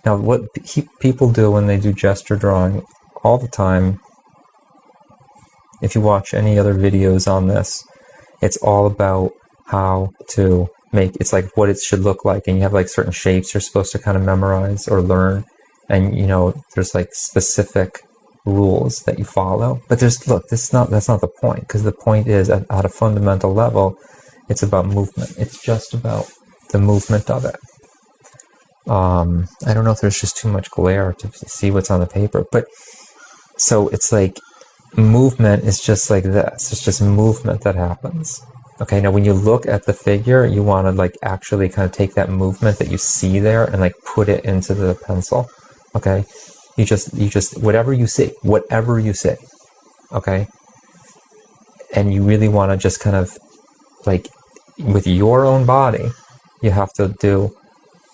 Now, what people do when they do gesture drawing all the time, if you watch any other videos on this, it's all about how to make, it's like what it should look like, and you have like certain shapes you're supposed to kind of memorize or learn, and you know, there's like specific rules that you follow. But that's not the point, because the point is at a fundamental level, it's about movement. It's just about the movement of it. I don't know if there's just too much glare to see what's on the paper, but so it's like movement is just like this. It's just movement that happens. Okay, now when you look at the figure, you want to like actually kind of take that movement that you see there and like put it into the pencil. Okay, you just whatever you see, okay, and you really want to just kind of like with your own body, you have to do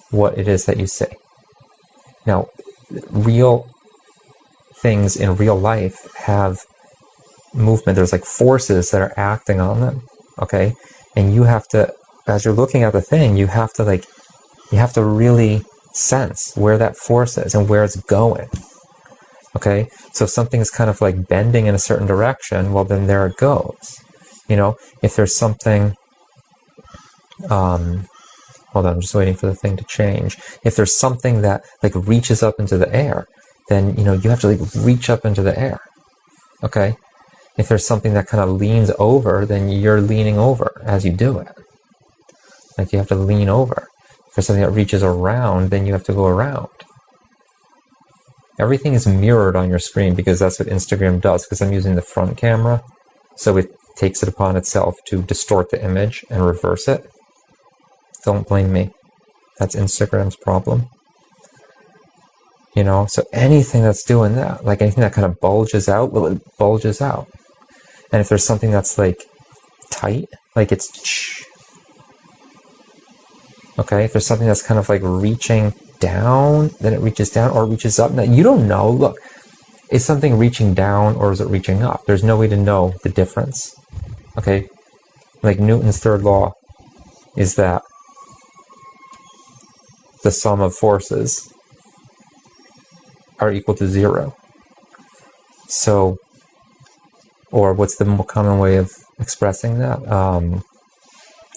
what it is that you see. Now, real things in real life have movement. There's like forces that are acting on them, okay? And you have to, as you're looking at the thing, you have to really sense where that force is and where it's going, okay? So if something's kind of like bending in a certain direction, well, then there it goes. You know, if there's something, hold on, I'm just waiting for the thing to change. If there's something that like reaches up into the air, then, you know, you have to like reach up into the air, okay? If there's something that kind of leans over, then you're leaning over as you do it. Like you have to lean over. If there's something that reaches around, then you have to go around. Everything is mirrored on your screen because that's what Instagram does, because I'm using the front camera. So it takes it upon itself to distort the image and reverse it. Don't blame me. That's Instagram's problem. You know, so anything that's doing that, like anything that kind of bulges out, well, it bulges out. And if there's something that's like tight, like it's okay, if there's something that's kind of like reaching down, then it reaches down or reaches up. Now, you don't know. Look, is something reaching down or is it reaching up? There's no way to know the difference. Okay, like Newton's third law is that the sum of forces are equal to 0. So, or what's the more common way of expressing that?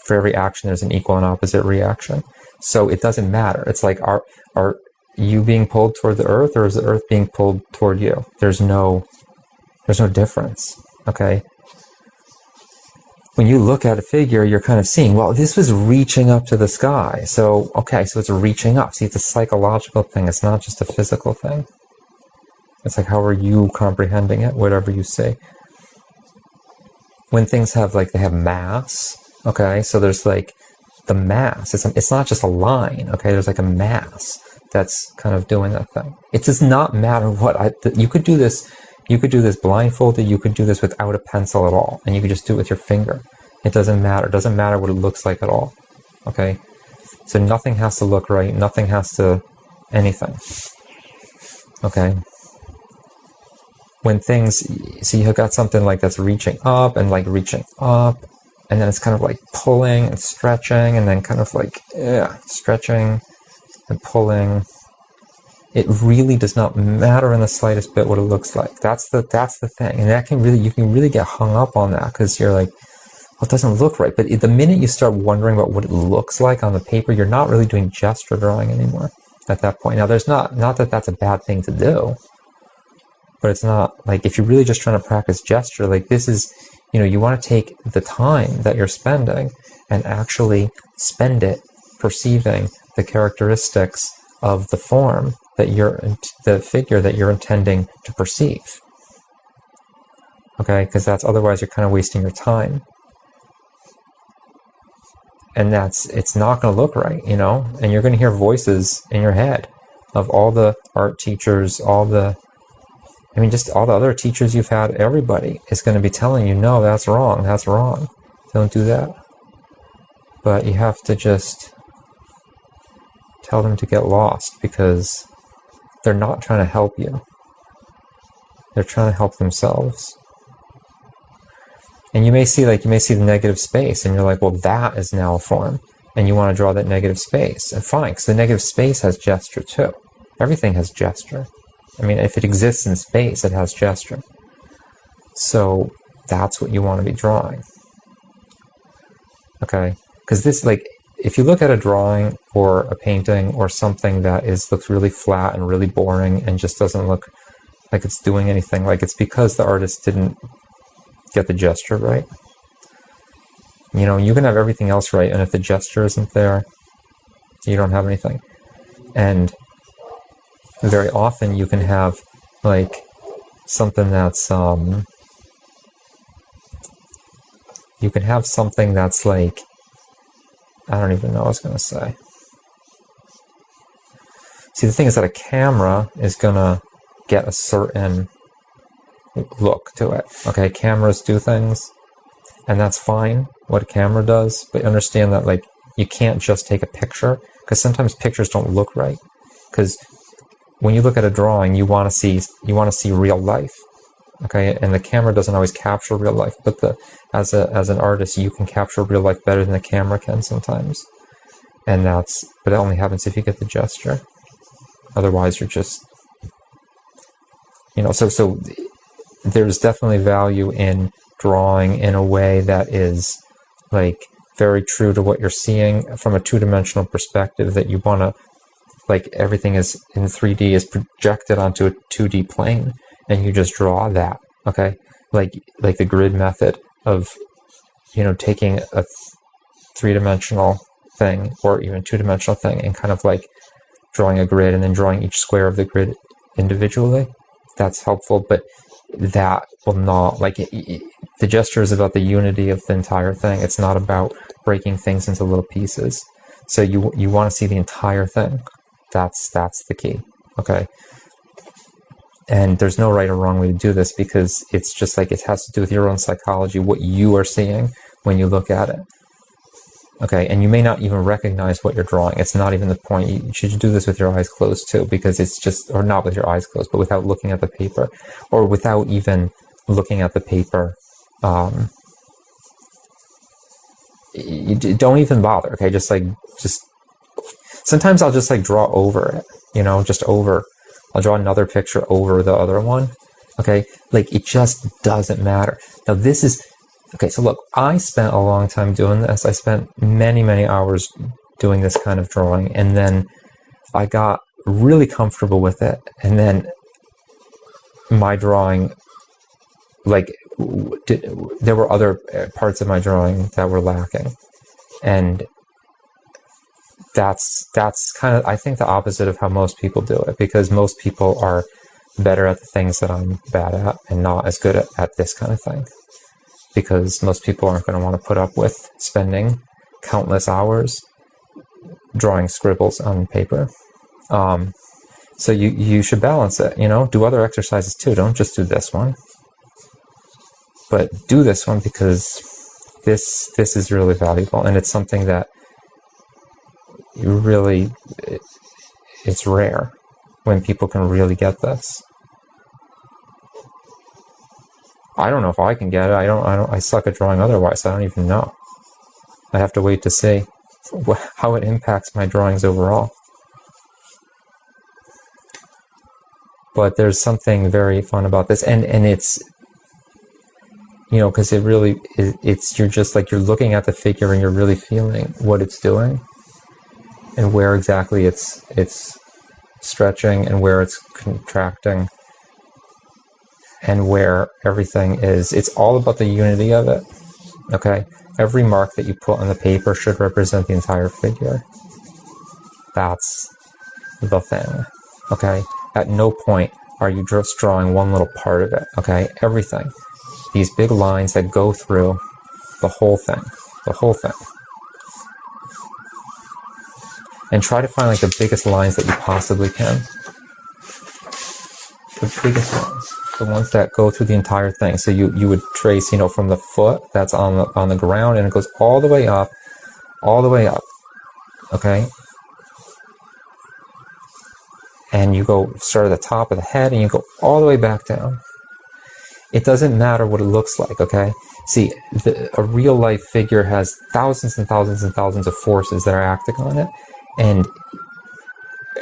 For every action, there's an equal and opposite reaction. So it doesn't matter. It's like, are you being pulled toward the earth, or is the earth being pulled toward you? There's no difference. Okay. When you look at a figure, you're kind of seeing, well, this was reaching up to the sky. So, okay, so it's reaching up. See, it's a psychological thing. It's not just a physical thing. It's like, how are you comprehending it, whatever you say? When things have, like, they have mass, okay, so there's, like, the mass. It's not just a line, okay? There's, like, a mass that's kind of doing that thing. It does not matter what. You could do this. You could do this blindfolded, you could do this without a pencil at all, and you could just do it with your finger. It doesn't matter. It doesn't matter what it looks like at all. Okay? So nothing has to look right. Nothing has to anything. Okay? When things, so you've got something like that's reaching up and like reaching up, and then it's kind of like pulling and stretching, and then kind of like, stretching and pulling. It really does not matter in the slightest bit what it looks like. That's the thing. And you can really get hung up on that because you're like, well, it doesn't look right. But the minute you start wondering about what it looks like on the paper, you're not really doing gesture drawing anymore at that point. Now, there's not that that's a bad thing to do, but it's not like if you're really just trying to practice gesture, like this is, you know, you want to take the time that you're spending and actually spend it perceiving the characteristics of the form the figure that you're intending to perceive. Okay, because otherwise you're kind of wasting your time. And it's not going to look right, you know, and you're going to hear voices in your head of all the art teachers, just all the other teachers you've had. Everybody is going to be telling you, no, that's wrong, don't do that. But you have to just tell them to get lost, because they're not trying to help you. They're trying to help themselves. And you may see the negative space, and you're like, well, that is now a form, and you want to draw that negative space. And fine, because the negative space has gesture too. Everything has gesture. I mean, if it exists in space, it has gesture. So that's what you want to be drawing. Okay? Because this, like, if you look at a drawing or a painting or something that looks really flat and really boring and just doesn't look like it's doing anything, like, it's because the artist didn't get the gesture right. You know, you can have everything else right, and if the gesture isn't there, you don't have anything. And very often you can have, like, something that's, you can have something that's like, I don't even know what I was going to say. See, the thing is that a camera is going to get a certain look to it. Okay, cameras do things, and that's fine, what a camera does, but understand that, like, you can't just take a picture, because sometimes pictures don't look right. Because when you look at a drawing, you want to see real life. Okay, and the camera doesn't always capture real life, but as an artist, you can capture real life better than the camera can sometimes. But it only happens if you get the gesture. Otherwise, you're just, you know, so there's definitely value in drawing in a way that is, like, very true to what you're seeing from a two-dimensional perspective, that you want to, like, everything is in 3D is projected onto a 2D plane, and you just draw that, okay? Like the grid method of, you know, taking a three-dimensional thing or even two-dimensional thing and kind of like drawing a grid and then drawing each square of the grid individually. That's helpful, but that will not, like, the gesture is about the unity of the entire thing. It's not about breaking things into little pieces. So you want to see the entire thing. That's the key, okay? And there's no right or wrong way to do this, because it's just like, it has to do with your own psychology, what you are seeing when you look at it. Okay, and you may not even recognize what you're drawing. It's not even the point. You should do this with your eyes closed too, because it's just, or not with your eyes closed, but without looking at the paper, or without even looking at the paper. You don't even bother, okay? Just sometimes I'll just like draw over it, you know, I'll draw another picture over the other one, okay? Like, it just doesn't matter. Now this is, okay, so look, I spent a long time doing this. I spent many, many hours doing this kind of drawing, and then I got really comfortable with it, and then my drawing, like, there were other parts of my drawing that were lacking, and that's kind of, I think, the opposite of how most people do it, because most people are better at the things that I'm bad at and not as good at this kind of thing, because most people aren't going to want to put up with spending countless hours drawing scribbles on paper. So you should balance it, you know, do other exercises too. Don't just do this one, but do this one, because this is really valuable, and it's something that it's rare when people can really get this. I don't know if I can get it. I suck at drawing otherwise. I don't even know. I have to wait to see how it impacts my drawings overall. But there's something very fun about this, and it's, you know, because it really it's, you're just like, you're looking at the figure and you're really feeling what it's doing, and where exactly it's stretching and where it's contracting, and where everything is. It's all about the unity of it, okay? Every mark that you put on the paper should represent the entire figure. That's the thing, okay? At no point are you just drawing one little part of it, okay? Everything. These big lines that go through the whole thing. And try to find, like, the biggest lines that you possibly can. The biggest ones. The ones that go through the entire thing. So you would trace, you know, from the foot that's on the ground, and it goes all the way up, okay? And you start at the top of the head, and you go all the way back down. It doesn't matter what it looks like, okay? See, a real life figure has thousands and thousands and thousands of forces that are acting on it, and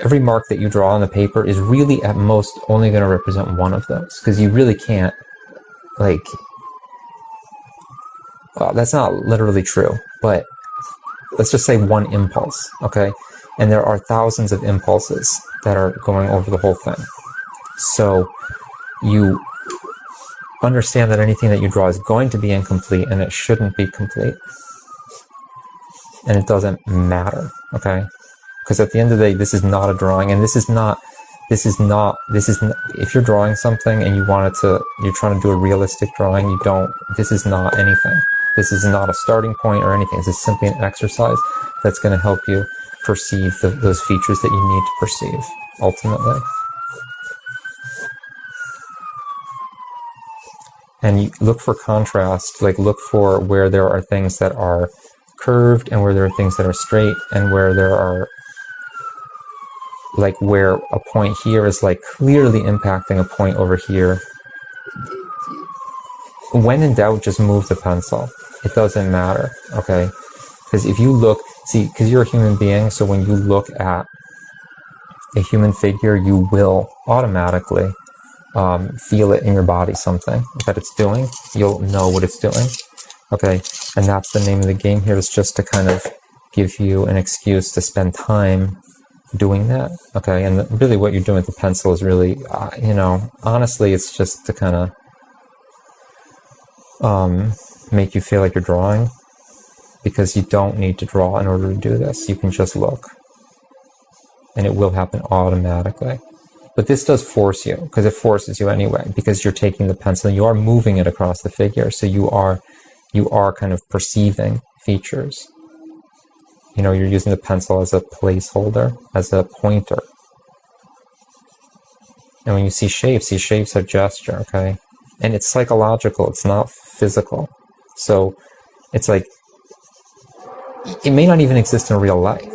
every mark that you draw on the paper is really at most only going to represent one of those, because you really can't, like, well, that's not literally true, but let's just say one impulse, okay? And there are thousands of impulses that are going over the whole thing. So you understand that anything that you draw is going to be incomplete, and it shouldn't be complete. And it doesn't matter, okay? Because at the end of the day, this is not a drawing, and this is not, if you're drawing something and you're trying to do a realistic drawing, this is not anything. This is not a starting point or anything. This is simply an exercise that's going to help you perceive those features that you need to perceive, ultimately. And you look for contrast, like look for where there are things that are curved and where there are things that are straight, and where there are, like where a point here is like clearly impacting a point over here. When in doubt, just move the pencil. It doesn't matter, okay? Because if you look, because you're a human being, so when you look at a human figure, you will automatically feel it in your body, something that it's doing. You'll know what it's doing, okay? And that's the name of the game here, is just to kind of give you an excuse to spend time doing that, okay? And really what you're doing with the pencil is really, honestly, it's just to kind of make you feel like you're drawing, because you don't need to draw in order to do this. You can just look, and it will happen automatically. But this does force you, because it forces you anyway, because you're taking the pencil and you are moving it across the figure, so you are kind of perceiving features. You're using the pencil as a placeholder, as a pointer. And when you see shapes are gesture, okay? And it's psychological, it's not physical. So it's like, it may not even exist in real life,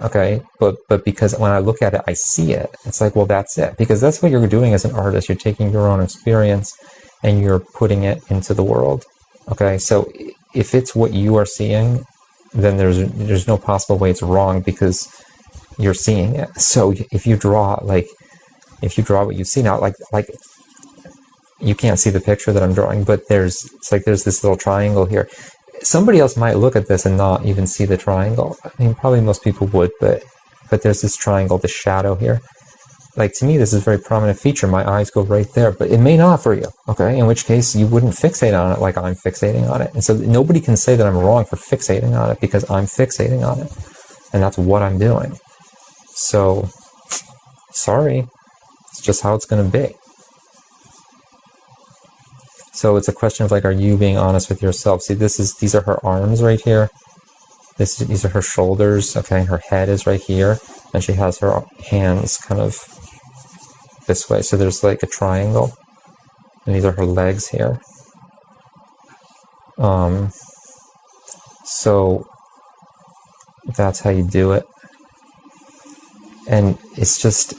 okay? But because when I look at it, I see it. It's like, well, that's it. Because that's what you're doing as an artist. You're taking your own experience and you're putting it into the world, okay? So if it's what you are seeing, then there's no possible way it's wrong, because you're seeing it. So if you draw what you see now, like you can't see the picture that I'm drawing, but there's this little triangle here. Somebody else might look at this and not even see the triangle. I mean, probably most people would, but there's this triangle, the shadow here. Like, to me, this is a very prominent feature. My eyes go right there, but it may not for you, okay? In which case, you wouldn't fixate on it like I'm fixating on it. And so nobody can say that I'm wrong for fixating on it, because I'm fixating on it. And that's what I'm doing. So, sorry. It's just how it's going to be. So it's a question of, like, are you being honest with yourself? See, these are her arms right here. These are her shoulders, okay? Her head is right here. And she has her hands kind of this way. So there's like a triangle. And these are her legs here. So that's how you do it. And it's just,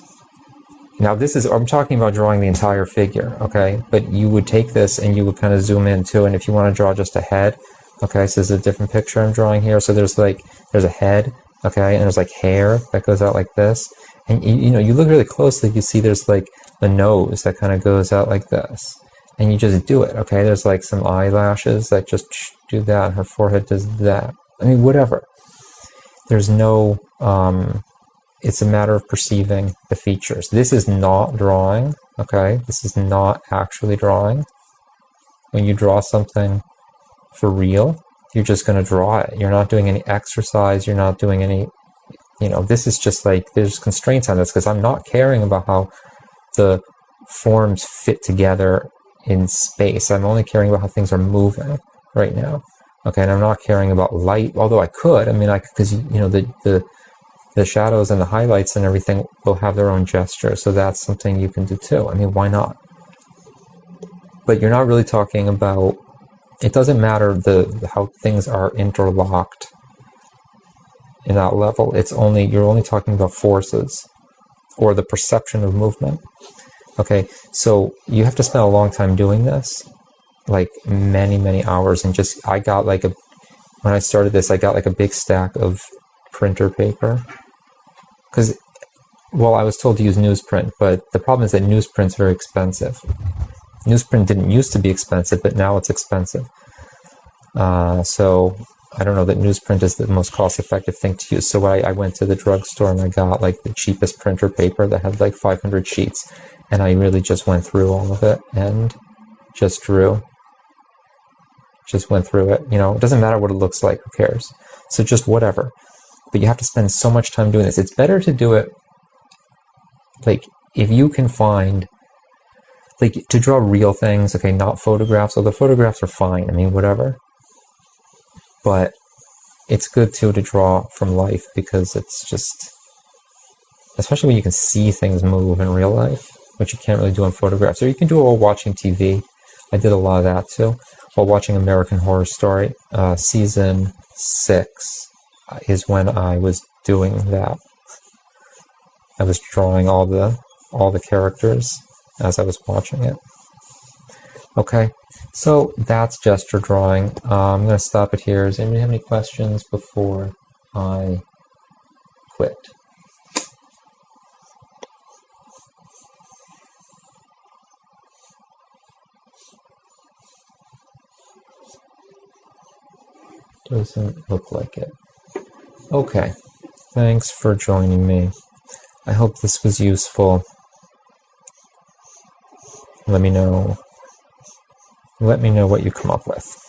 now I'm talking about drawing the entire figure, okay? But you would take this and you would kind of zoom in too. And if you want to draw just a head, okay, so there's a different picture I'm drawing here. So there's a head, okay, and there's like hair that goes out like this. And you look really closely, you see there's like the nose that kind of goes out like this. And you just do it, okay? There's like some eyelashes that just do that. Her forehead does that. I mean, whatever. There's no, it's a matter of perceiving the features. This is not drawing, okay? This is not actually drawing. When you draw something for real, you're just going to draw it. You're not doing any exercise. You're not doing any, this is just like, there's constraints on this, because I'm not caring about how the forms fit together in space. I'm only caring about how things are moving right now. Okay, and I'm not caring about light, although I could. I mean, because the shadows and the highlights and everything will have their own gesture, so that's something you can do too. I mean, why not? But you're not really talking about, it doesn't matter how things are interlocked in that level. You're only talking about forces or the perception of movement. Okay, so you have to spend a long time doing this, like many, many hours. And when I started this, I got like a big stack of printer paper, because Well, I was told to use newsprint, but the problem is that newsprint's very expensive. Newsprint didn't used to be expensive, but now it's expensive. So I don't know that newsprint is the most cost-effective thing to use. So I went to the drugstore and I got like the cheapest printer paper that had like 500 sheets. And I really just went through all of it and just drew. Just went through it. You know, it doesn't matter what it looks like. Who cares? So just whatever. But you have to spend so much time doing this. It's better to do it, like, if you can find, like, to draw real things, okay, not photographs. Although photographs are fine. I mean, whatever. But it's good, too, to draw from life because it's just, especially when you can see things move in real life, which you can't really do in photographs. Or you can do it while watching TV. I did a lot of that, too. While watching American Horror Story, season 6 is when I was doing that. I was drawing all the characters as I was watching it. Okay, so that's gesture drawing. I'm going to stop it here. Does anybody have any questions before I quit? Doesn't look like it. Okay, thanks for joining me. I hope this was useful. Let me know what you come up with.